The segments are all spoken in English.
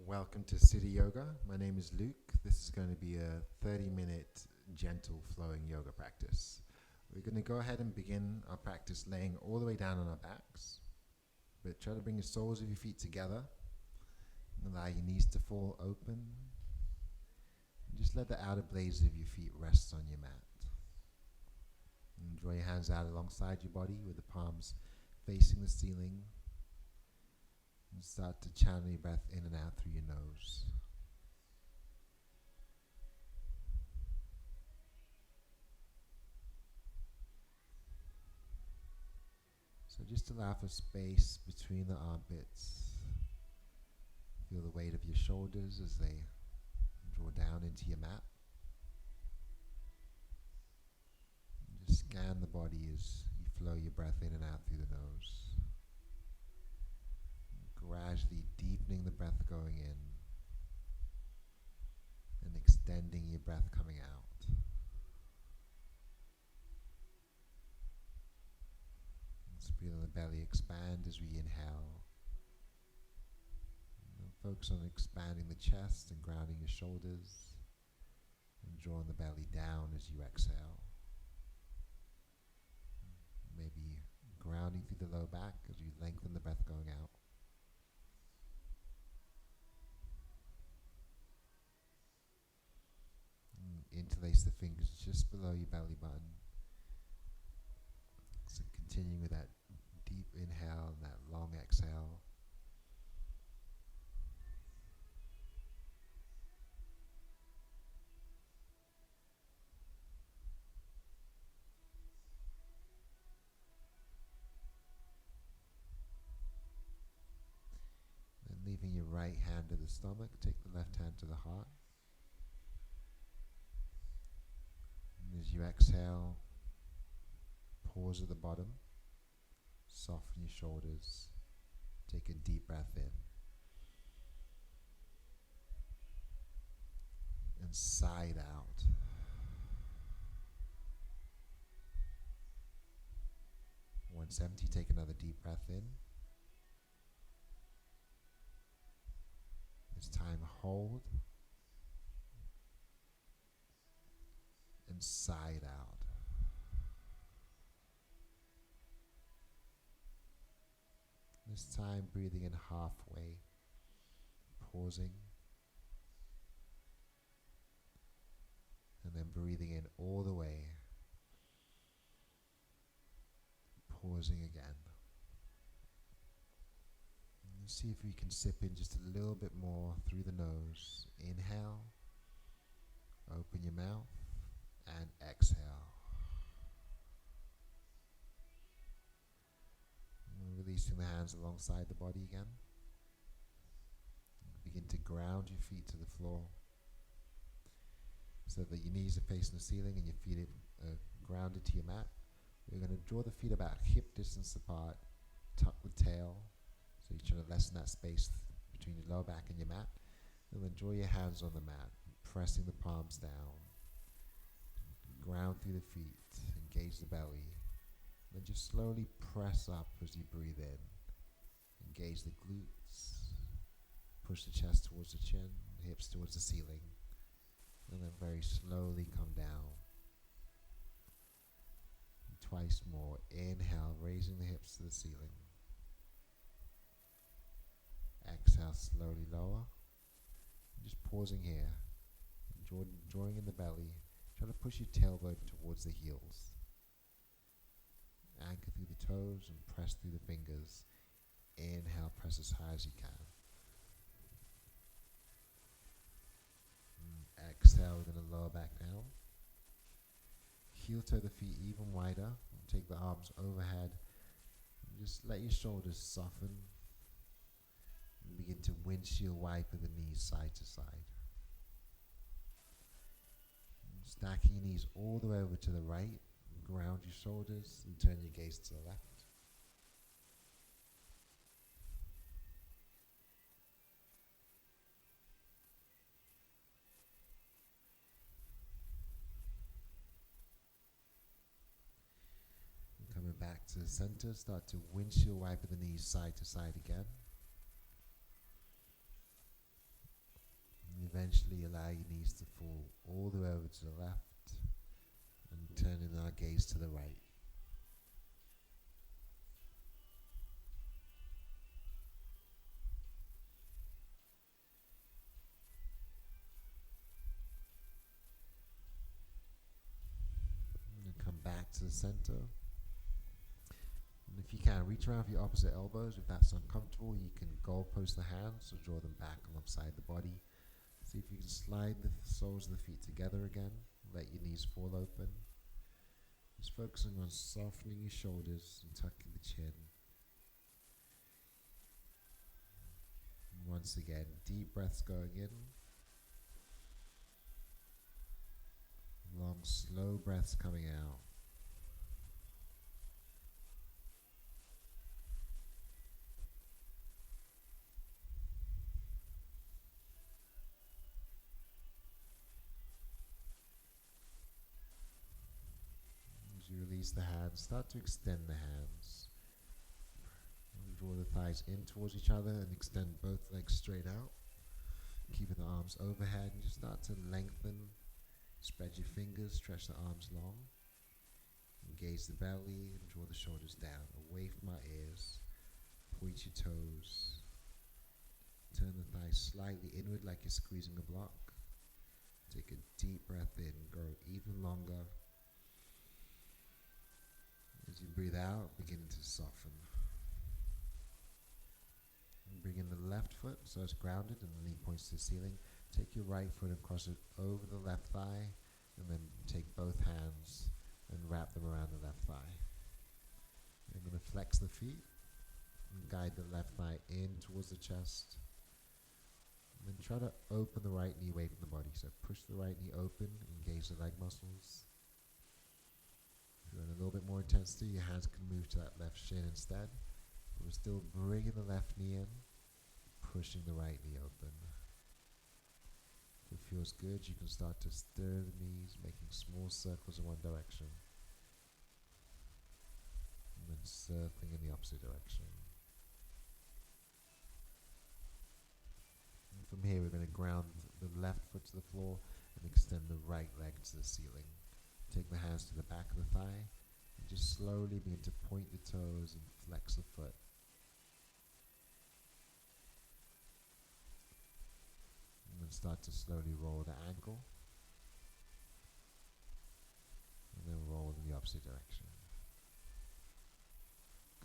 Welcome to City Yoga. My name is Luke. This is going to be a 30-minute gentle flowing yoga practice. We're going to go ahead and begin our practice laying all the way down on our backs. But try to bring the soles of your feet together. Allow your knees to fall open. And just let the outer blades of your feet rest on your mat. And draw your hands out alongside your body with the palms facing the ceiling. And start to channel your breath in and out through your nose. So just allow for space between the armpits. Feel the weight of your shoulders as they draw down into your mat. And just scan the body as you flow your breath in and out through the nose. Gradually deepening the breath going in and extending your breath coming out. Let's feel the belly expand as we inhale. And focus on expanding the chest and grounding your shoulders and drawing the belly down as you exhale. Maybe grounding through the low back as you lengthen the breath going out. Interlace the fingers just below your belly button. So continuing with that deep inhale and that long exhale. Then leaving your right hand to the stomach, take the left hand to the heart. As you exhale, pause at the bottom, soften your shoulders, take a deep breath in, and sigh it out. Once empty, take another deep breath in. This time hold. And sigh it out. This time breathing in halfway, pausing, and then breathing in all the way, pausing again. And see if we can sip in just a little bit more through the nose. Inhale, open your mouth. And exhale. And releasing the hands alongside the body again. Begin to ground your feet to the floor so that your knees are facing the ceiling and your feet are grounded to your mat. We're going to draw the feet about hip distance apart, tuck the tail, so you're trying to lessen that space between your lower back and your mat. And then draw your hands on the mat, pressing the palms down. Ground through the feet, engage the belly, then just slowly press up as you breathe in. Engage the glutes, push the chest towards the chin, hips towards the ceiling, and then very slowly come down. And twice more, inhale, raising the hips to the ceiling. Exhale, slowly lower. And just pausing here, drawing in the belly. Try to push your tailbone towards the heels. Anchor through the toes and press through the fingers. Inhale, press as high as you can. And exhale, we're going to lower back down. Heel toe the feet even wider. Take the arms overhead. And just let your shoulders soften. And begin to windshield wiper the knees side to side. Stacking your knees all the way over to the right, ground your shoulders and turn your gaze to the left. And coming back to the center, start to windshield wiper the knees side to side again. eventually allow your knees to fall all the way over to the left and turning our gaze to the right. And come back to the center. And if you can, reach around for your opposite elbows. If that's uncomfortable, you can goalpost the hands or draw them back alongside the body. See if you can slide the soles of the feet together again. Let your knees fall open. Just focusing on softening your shoulders and tucking the chin. And once again, deep breaths going in. Long, slow breaths coming out. As you release the hands, start to extend the hands. Draw the thighs in towards each other and extend both legs straight out. Keeping the arms overhead, and just start to lengthen. Spread your fingers, stretch the arms long. Engage the belly and draw the shoulders down, away from our ears. Point your toes. Turn the thighs slightly inward like you're squeezing a block. Take a deep breath in, grow even longer. As you breathe out, begin to soften. And bring in the left foot so it's grounded and the knee points to the ceiling. Take your right foot and cross it over the left thigh, and then take both hands and wrap them around the left thigh. You're going to flex the feet and guide the left thigh in towards the chest. And then try to open the right knee away from the body. So push the right knee open, engage the leg muscles. If you want a little bit more intensity, your hands can move to that left shin instead. But we're still bringing the left knee in, pushing the right knee open. If it feels good, you can start to stir the knees, making small circles in one direction. And then circling in the opposite direction. And from here, we're going to ground the left foot to the floor and extend the right leg to the ceiling. Take the hands to the back of the thigh and just slowly begin to point the toes and flex the foot. And then start to slowly roll the ankle. And then roll in the opposite direction.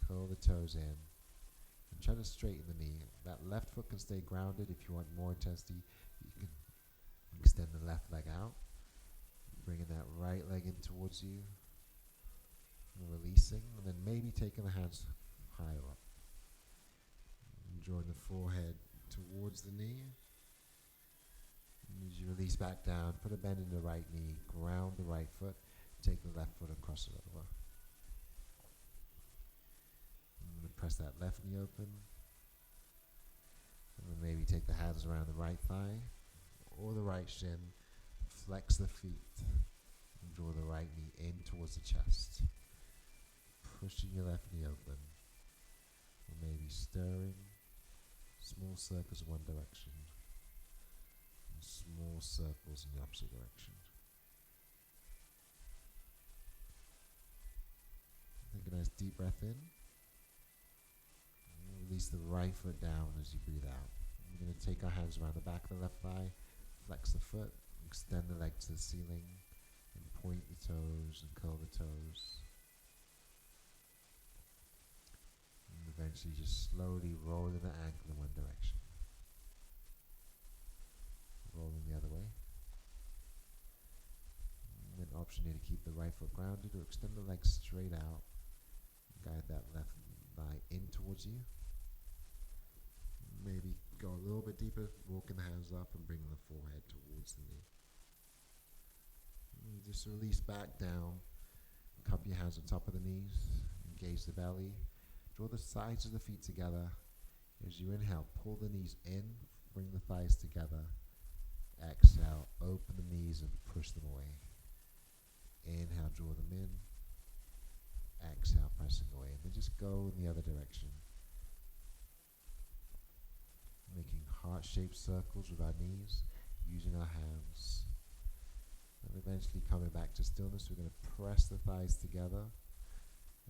Curl the toes in. And try to straighten the knee. That left foot can stay grounded. If you want more intensity, you can extend the left leg out. Bringing that right leg in towards you. And releasing. And then maybe taking the hands higher up. And drawing the forehead towards the knee. And as you release back down, put a bend in the right knee. Ground the right foot. Take the left foot and cross it over. I'm going to press that left knee open. And then maybe take the hands around the right thigh or the right shin. Flex the feet and draw the right knee in towards the chest. Pushing your left knee open. Or maybe stirring. Small circles in one direction. And small circles in the opposite direction. Take a nice deep breath in. And release the right foot down as you breathe out. We're going to take our hands around the back of the left thigh. Flex the foot. Extend the leg to the ceiling and point the toes and curl the toes. And eventually just slowly rolling the ankle in one direction. Rolling the other way. And then option here to keep the right foot grounded or extend the leg straight out. Guide that left thigh in towards you. Maybe go a little bit deeper, walking the hands up and bringing the forehead towards the knee. And just release back down. Cup your hands on top of the knees. Engage the belly. Draw the sides of the feet together. As you inhale, pull the knees in. Bring the thighs together. Exhale, open the knees and push them away. Inhale, draw them in. Exhale, pressing away. And then just go in the other direction. Making heart-shaped circles with our knees. using our hands. And eventually coming back to stillness, we're going to press the thighs together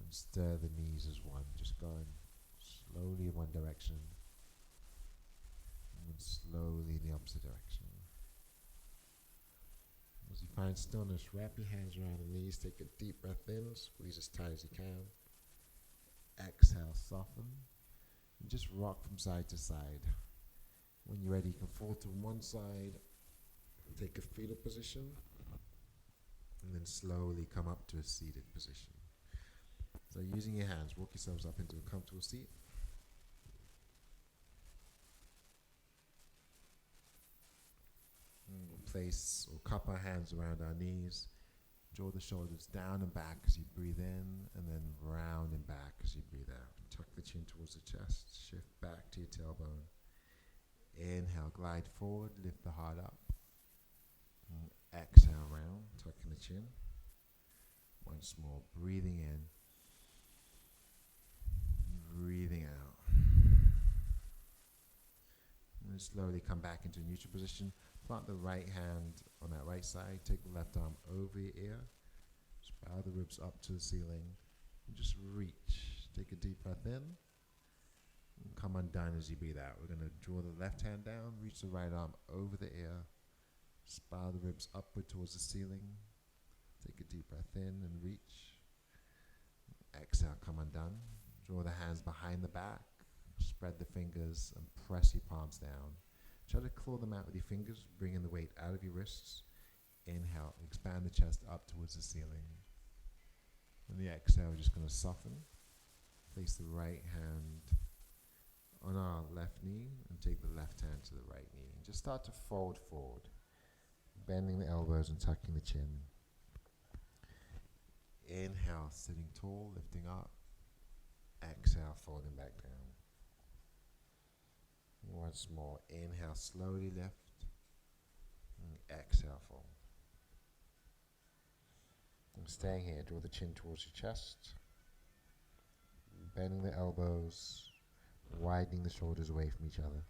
and stir the knees as one, just going slowly in one direction and then slowly in the opposite direction. As you find stillness, wrap your hands around the knees, take a deep breath in, squeeze as tight as you can. Exhale, soften, and just rock from side to side. When you're ready, you can fall to one side, take a fetal position, and then slowly come up to a seated position. So using your hands, walk yourselves up into a comfortable seat. And we'll place or cup our hands around our knees. Draw the shoulders down and back as you breathe in, and then round and back as you breathe out. Tuck the chin towards the chest, shift back to your tailbone. Inhale, glide forward, lift the heart up. And exhale, round, tucking the chin. Once more, breathing in, breathing out. And then slowly come back into a neutral position. Plant the right hand on that right side. Take the left arm over your ear. Just bow the ribs up to the ceiling. And just reach. Take a deep breath in. And come undone as you breathe out. We're going to draw the left hand down. Reach the right arm over the ear. Just bow the ribs upward towards the ceiling. Take a deep breath in and reach. Exhale, come undone. Draw the hands behind the back. Spread the fingers and press your palms down. Try to claw them out with your fingers, bringing the weight out of your wrists. Inhale, expand the chest up towards the ceiling. On the exhale, we're just going to soften. Place the right hand on our left knee and take the left hand to the right knee. And just start to fold forward, bending the elbows and tucking the chin. Inhale, sitting tall, lifting up. Exhale, folding back down. Once more, inhale, slowly lift, and exhale, fold. And staying here, draw the chin towards your chest, bending the elbows, widening the shoulders away from each other.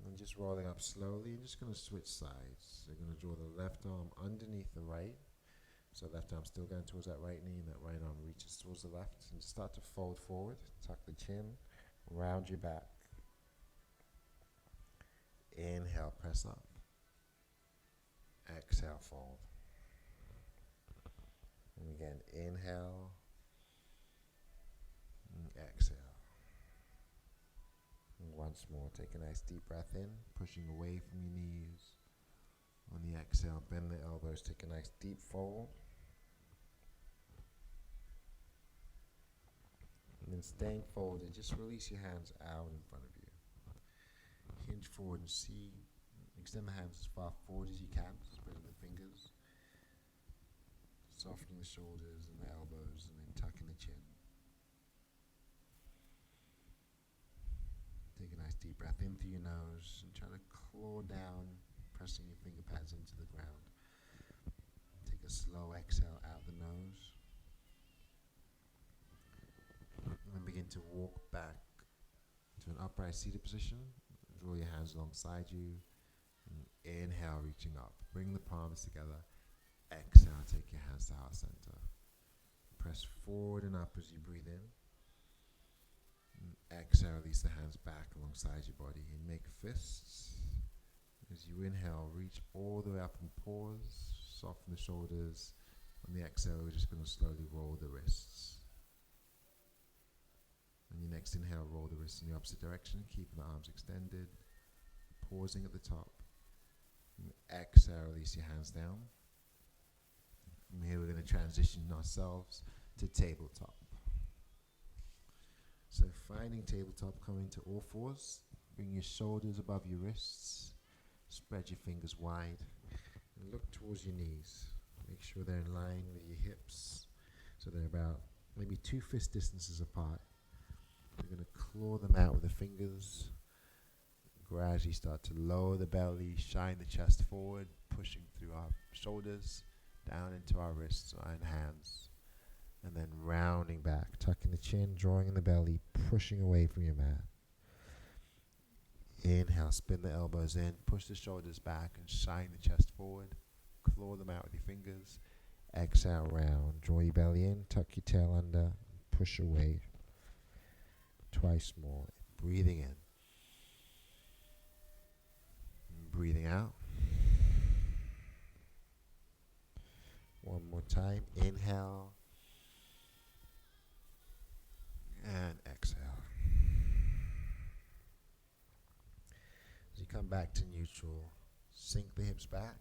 And just rolling up slowly, and just going to switch sides. You're going to draw the left arm underneath the right. So left arm still going towards that right knee, and that right arm reaches towards the left. And just start to fold forward, tuck the chin, round your back. Inhale, press up. Exhale, fold. And again, inhale, and exhale. And once more, take a nice deep breath in, pushing away from your knees. On the exhale, bend the elbows, take a nice deep fold. And then staying folded, just release your hands out in front of you. Hinge forward and see. Extend the hands as far forward as you can, spreading the fingers. Softening the shoulders and the elbows, and then tucking the chin. Take a nice deep breath in through your nose and try to claw down, pressing your finger pads into the ground. Take a slow exhale out the nose. And then begin to walk back to an upright seated position. Draw your hands alongside you. And inhale, reaching up. Bring the palms together. Exhale, take your hands to heart center. Press forward and up as you breathe in. And exhale, release the hands back alongside your body. And make fists. As you inhale, reach all the way up and pause. Soften the shoulders. On the exhale, we're just going to slowly roll the wrists. On your next inhale, roll the wrists in the opposite direction, keeping the arms extended. Pausing at the top. And exhale, release your hands down. From here, we're going to transition ourselves to tabletop. So finding tabletop, coming to all fours. Bring your shoulders above your wrists. Spread your fingers wide. And look towards your knees. Make sure they're in line with your hips. So they're about maybe 2 fist distances apart. We're going to claw them out with the fingers. Gradually start to lower the belly, shine the chest forward, pushing through our shoulders, down into our wrists and hands. And then rounding back, tucking the chin, drawing in the belly, pushing away from your mat. Inhale, spin the elbows in, push the shoulders back and shine the chest forward. Claw them out with your fingers. Exhale, round. Draw your belly in, tuck your tail under, push away. Twice more. Breathing in. Breathing out. One more time. Inhale. And exhale. As you come back to neutral, sink the hips back.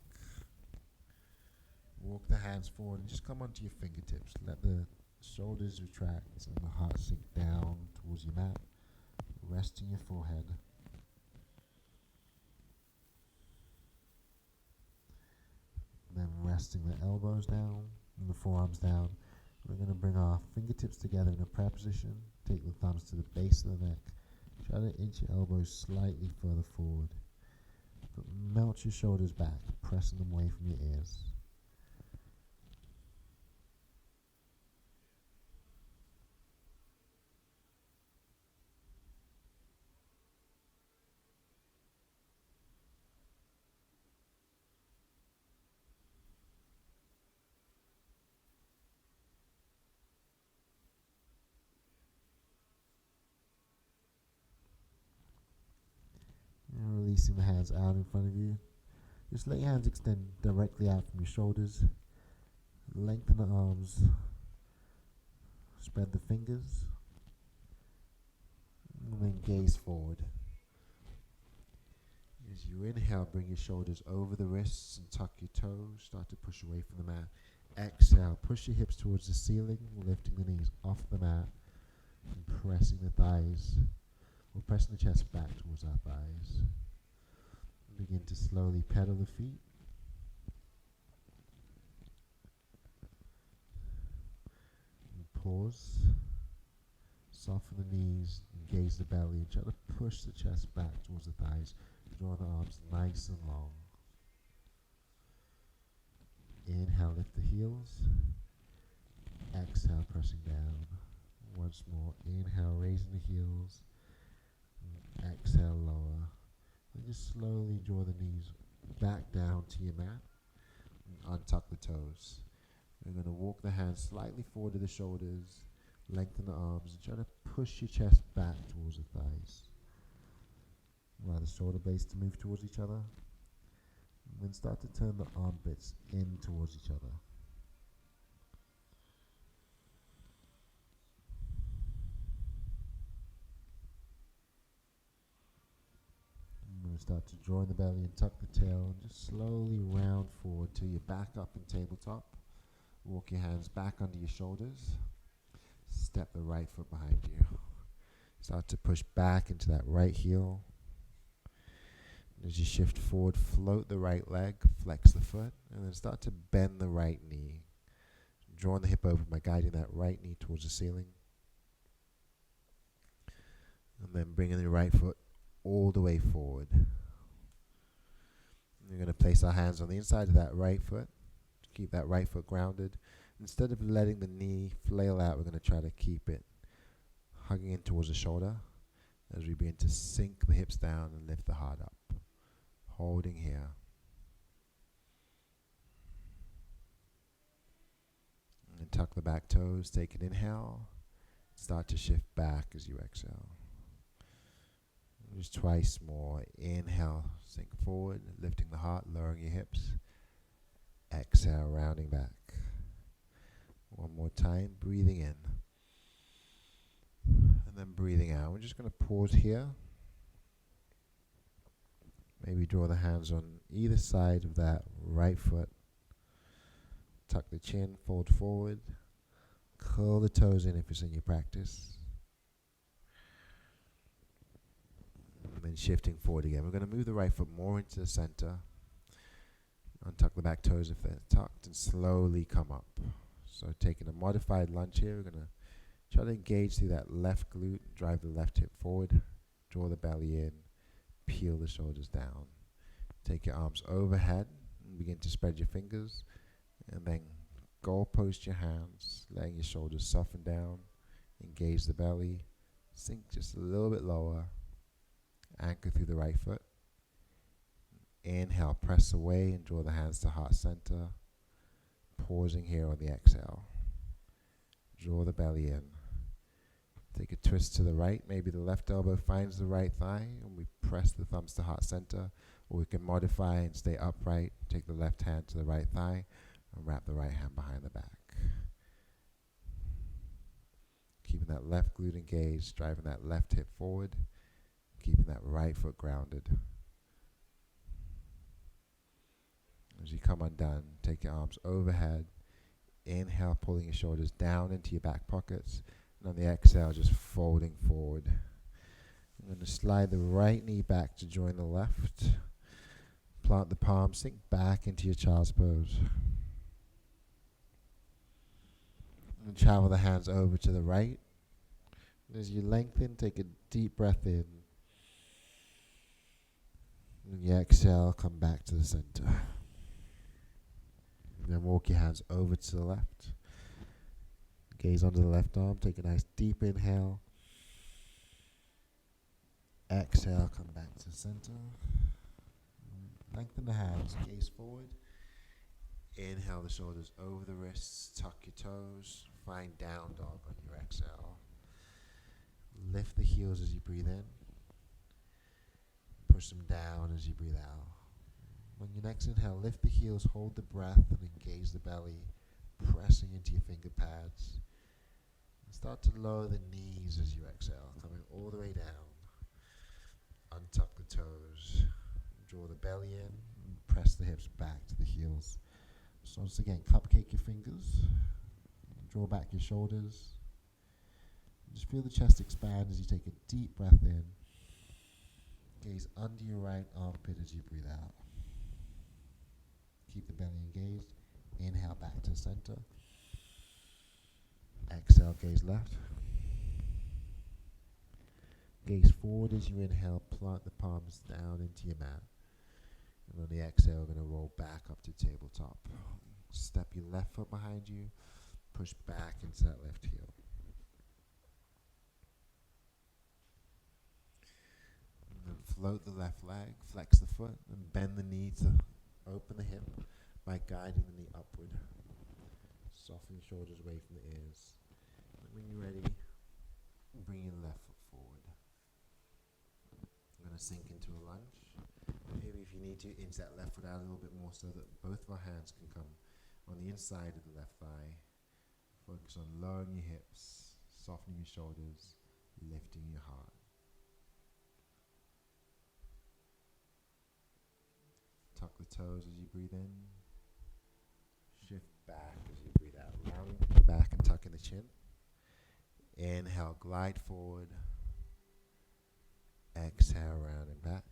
Walk the hands forward and just come onto your fingertips. Let the shoulders retract and the heart sink down towards your mat. Resting your forehead. Then resting the elbows down and the forearms down. We're going to bring our fingertips together in a prayer position. Take the thumbs to the base of the neck. Try to inch your elbows slightly further forward. But melt your shoulders back, pressing them away from your ears. And releasing the hands out in front of you. Just let your hands extend directly out from your shoulders. Lengthen the arms. Spread the fingers. And then gaze forward. As you inhale, bring your shoulders over the wrists and tuck your toes. Start to push away from the mat. Exhale, push your hips towards the ceiling, lifting the knees off the mat and pressing the thighs. We're pressing the chest back towards our thighs. Begin to slowly pedal the feet. And pause. Soften the knees, engage the belly, and try to push the chest back towards the thighs. Draw the arms nice and long. Inhale, lift the heels. Exhale, pressing down. Once more. Inhale, raising the heels. Exhale, lower. And just slowly draw the knees back down to your mat. And untuck the toes. We're going to walk the hands slightly forward to the shoulders. Lengthen the arms and try to push your chest back towards the thighs. Allow the shoulder blades to move towards each other. And then start to turn the armpits in towards each other. I'm going to start to draw in the belly and tuck the tail and just slowly round forward till you're back up in tabletop. Walk your hands back under your shoulders. Step the right foot behind you. Start to push back into that right heel. As you shift forward, float the right leg, flex the foot, and then start to bend the right knee. Drawing the hip open by guiding that right knee towards the ceiling. And then bringing the right foot all the way forward. We're going to place our hands on the inside of that right foot to keep that right foot grounded. Instead of letting the knee flail out, we're going to try to keep it hugging in towards the shoulder as we begin to sink the hips down and lift the heart up. Holding here. And tuck the back toes. Take an inhale. Start to shift back as you exhale. Just twice more. Inhale, sink forward, lifting the heart, lowering your hips. Exhale, rounding back. One more time, breathing in. And then breathing out. We're just going to pause here. Maybe draw the hands on either side of that right foot. Tuck the chin, fold forward. Curl the toes in if it's in your practice. And then shifting forward again. We're going to move the right foot more into the center. Untuck the back toes if they're tucked and slowly come up. So taking a modified lunge here, we're going to try to engage through that left glute, drive the left hip forward, draw the belly in, peel the shoulders down. Take your arms overhead and begin to spread your fingers, and then goalpost your hands, letting your shoulders soften down, engage the belly, sink just a little bit lower, anchor through the right foot. Inhale, press away and draw the hands to heart center. Pausing here on the exhale. Draw the belly in. Take a twist to the right. Maybe the left elbow finds the right thigh and we press the thumbs to heart center. Or we can modify and stay upright. Take the left hand to the right thigh and wrap the right hand behind the back. Keeping that left glute engaged, driving that left hip forward. Keeping that right foot grounded. As you come undone, take your arms overhead. Inhale, pulling your shoulders down into your back pockets. And on the exhale, just folding forward. I'm going to slide the right knee back to join the left. Plant the palms, sink back into your child's pose. And travel the hands over to the right. And as you lengthen, take a deep breath in. And you exhale, come back to the center. And then walk your hands over to the left. Gaze onto the left arm. Take a nice deep inhale. Exhale, come back to the center. Lengthen the hands, gaze forward. Inhale the shoulders over the wrists. Tuck your toes. Find down dog on your exhale. Lift the heels as you breathe in. Push them down as you breathe out. On your next inhale, lift the heels, hold the breath, and engage the belly, pressing into your finger pads. And start to lower the knees as you exhale, coming all the way down. Untuck the toes, draw the belly in, and press the hips back to the heels. So once again, cupcake your fingers, draw back your shoulders. Just feel the chest expand as you take a deep breath in. Gaze under your right armpit as you breathe out. Keep the belly engaged. Inhale back to center. Exhale, gaze left. Gaze forward as you inhale. Plant the palms down into your mat. And on the exhale, we're going to roll back up to tabletop. Step your left foot behind you. Push back into that left heel. And then float the left leg. Flex the foot and bend the knee to open the hip by guiding the knee upward. Soften your shoulders away from the ears. And when you're ready, bring your left foot forward. I'm going to sink into a lunge. Maybe if you need to, inch that left foot out a little bit more so that both of our hands can come on the inside of the left thigh. Focus on lowering your hips, softening your shoulders, lifting your heart. Tuck the toes as you breathe in. Shift back as you breathe out. Rounding the back and tucking the chin. Inhale, glide forward. Exhale, rounding back.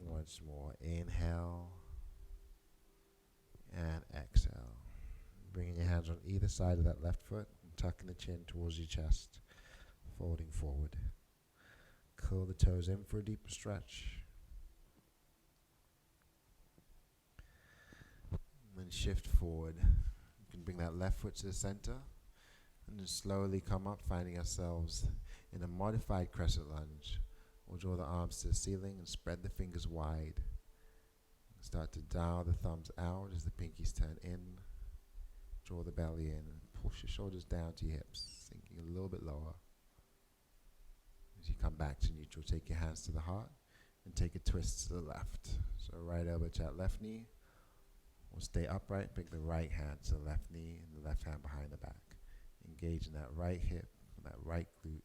Once more. Inhale. And exhale. Bringing your hands on either side of that left foot. And tucking the chin towards your chest. Folding forward. Curl the toes in for a deeper stretch. And then shift forward. You can bring that left foot to the center and then slowly come up, finding ourselves in a modified crescent lunge. We'll draw the arms to the ceiling and spread the fingers wide. Start to dial the thumbs out as the pinkies turn in. Draw the belly in and push your shoulders down to your hips, sinking a little bit lower. As you come back to neutral, take your hands to the heart and take a twist to the left. So right elbow to that left knee. We'll stay upright, bring the right hand to the left knee and the left hand behind the back. Engaging that right hip and that right glute.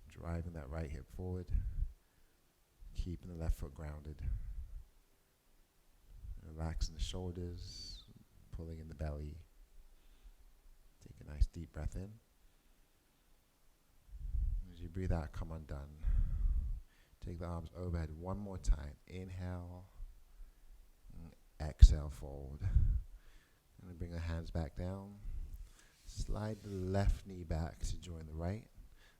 Driving that right hip forward. Keeping the left foot grounded. Relaxing the shoulders, pulling in the belly. Take a nice deep breath in. As you breathe out, come undone. Take the arms overhead one more time. Inhale. Exhale, fold. And then bring the hands back down. Slide the left knee back to join the right.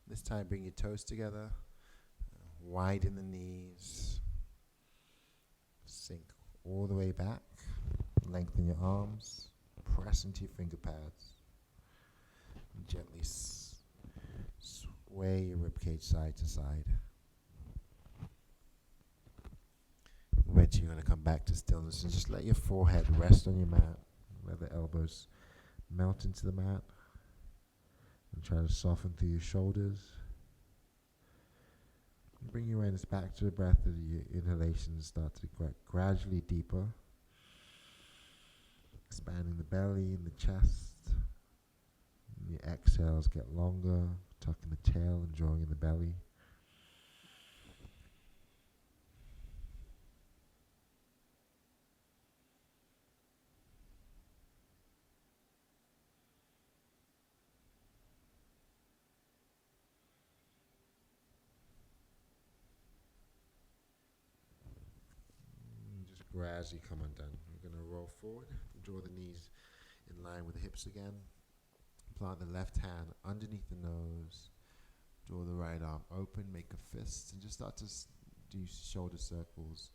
This time, bring your toes together. Widen the knees. Sink all the way back. Lengthen your arms. Press into your finger pads. And gently Sway your ribcage side to side. Eventually you're going to come back to stillness and just let your forehead rest on your mat. Let the elbows melt into the mat. And try to soften through your shoulders. Bring your awareness back to the breath as your inhalations start to get gradually deeper. Expanding the belly and the chest. And your exhales get longer, tucking the tail and drawing in the belly. Just gradually come undone. We're going to roll forward, draw the knees in line with the hips again. Plant the left hand underneath the nose. Draw the right arm open, make a fist, and just start to do shoulder circles.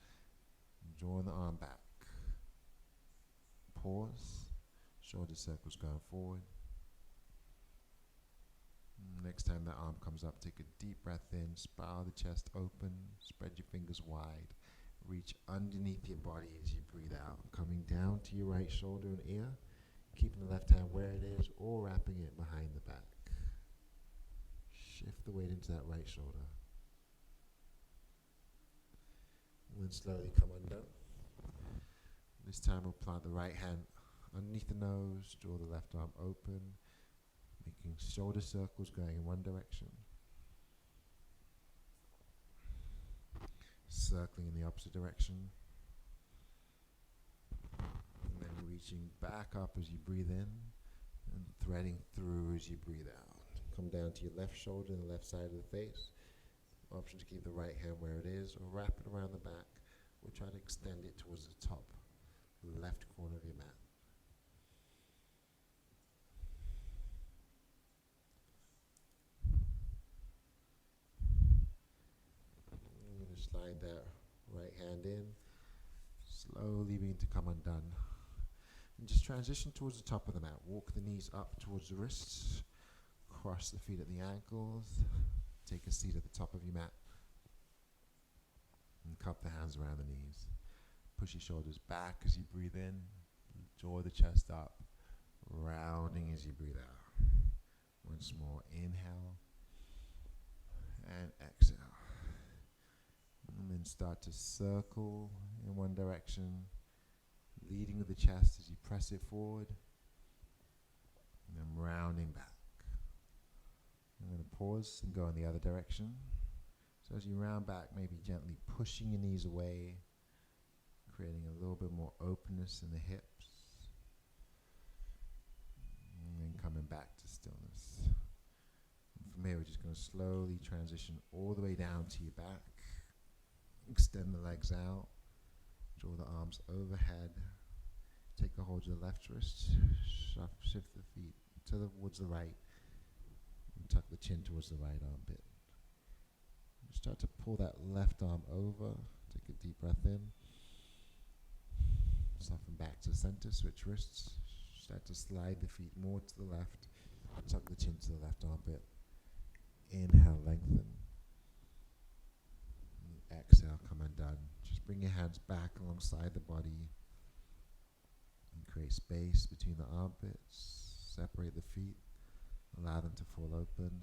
Drawing the arm back. Pause. Shoulder circles going forward. Next time that arm comes up, take a deep breath in, spiral the chest open, spread your fingers wide. Reach underneath your body as you breathe out, coming down to your right shoulder and ear, keeping the left hand where it is or wrapping it behind the back. Shift the weight into that right shoulder. And then slowly come undone. This time we'll plant the right hand underneath the nose, draw the left arm open, making shoulder circles going in one direction. Circling in the opposite direction. And then reaching back up as you breathe in and threading through as you breathe out. Come down to your left shoulder and the left side of the face. Option to keep the right hand where it is or wrap it around the back or try to extend it towards the top left corner of your mat. I'm going to slide that right hand in, slowly begin to come undone. And just transition towards the top of the mat. Walk the knees up towards the wrists, cross the feet at the ankles, take a seat at the top of your mat, and cup the hands around the knees. Push your shoulders back as you breathe in, draw the chest up, rounding as you breathe out. Once more, inhale and exhale. And then start to circle in one direction, leading with the chest as you press it forward, and then rounding back. I'm going to pause and go in the other direction. So as you round back, maybe gently pushing your knees away, creating a little bit more openness in the hips, and then coming back to stillness. And from here, we're just going to slowly transition all the way down to your back. Extend the legs out, draw the arms overhead, take a hold of the left wrist, shift the feet towards the right, and tuck the chin towards the right armpit. Start to pull that left arm over, take a deep breath in, soften back to center, switch wrists, start to slide the feet more to the left, tuck the chin to the left armpit, inhale, lengthen. Exhale, come undone. Just bring your hands back alongside the body and create space between the armpits. Separate the feet, allow them to fall open.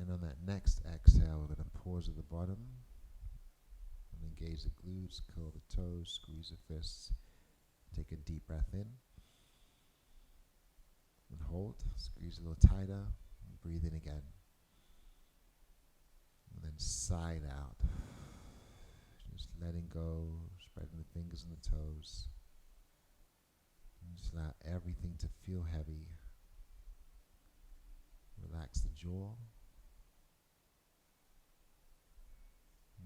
And on that next exhale, we're going to pause at the bottom and engage the glutes, curl the toes, squeeze the fists. Take a deep breath in and hold. Squeeze a little tighter and breathe in again. And then sigh out. Just letting go, spreading the fingers and the toes. And just allow everything to feel heavy. Relax the jaw.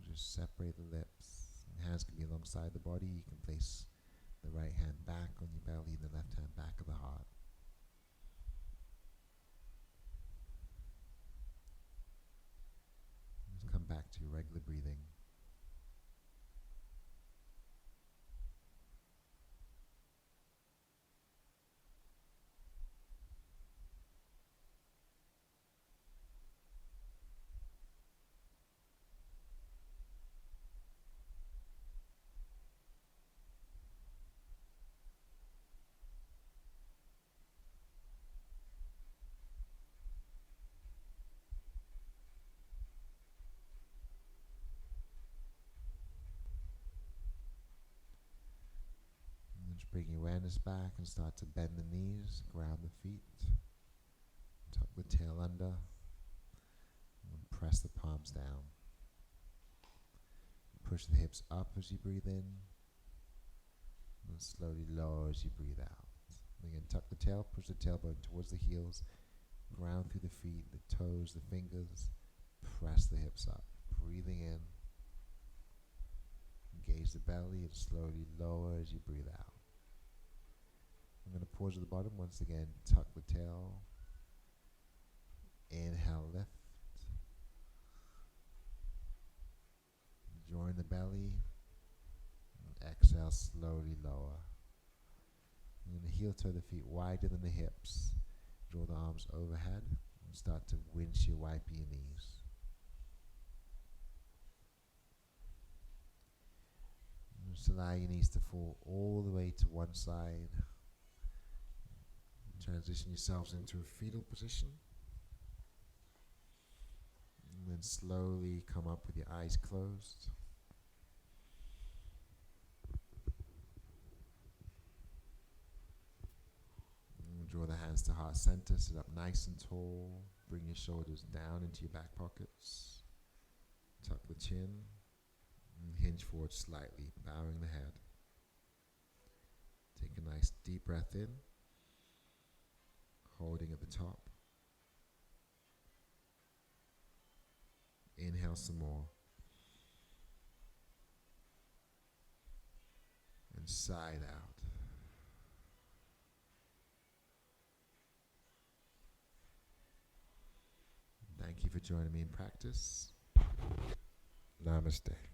Just separate the lips. Hands can be alongside the body. You can place the right hand back on your belly and the left hand back of the heart. Just come back to your regular breathing. Just bring your awareness back and start to bend the knees, ground the feet, tuck the tail under, and press the palms down. Push the hips up as you breathe in, and slowly lower as you breathe out. Again, tuck the tail, push the tailbone towards the heels, ground through the feet, the toes, the fingers, press the hips up. Breathing in, engage the belly, and slowly lower as you breathe out. I'm going to pause at the bottom. Once again, tuck the tail. Inhale, lift. Join the belly. And exhale, slowly lower. And the heel toe of the feet wider than the hips. Draw the arms overhead and start to windshield wipe your knees. And just allow your knees to fall all the way to one side. Transition yourselves into a fetal position. And then slowly come up with your eyes closed. And draw the hands to heart center. Sit up nice and tall. Bring your shoulders down into your back pockets. Tuck the chin. And hinge forward slightly, bowing the head. Take a nice deep breath in. Holding at the top. Inhale some more. And side out. Thank you for joining me in practice. Namaste.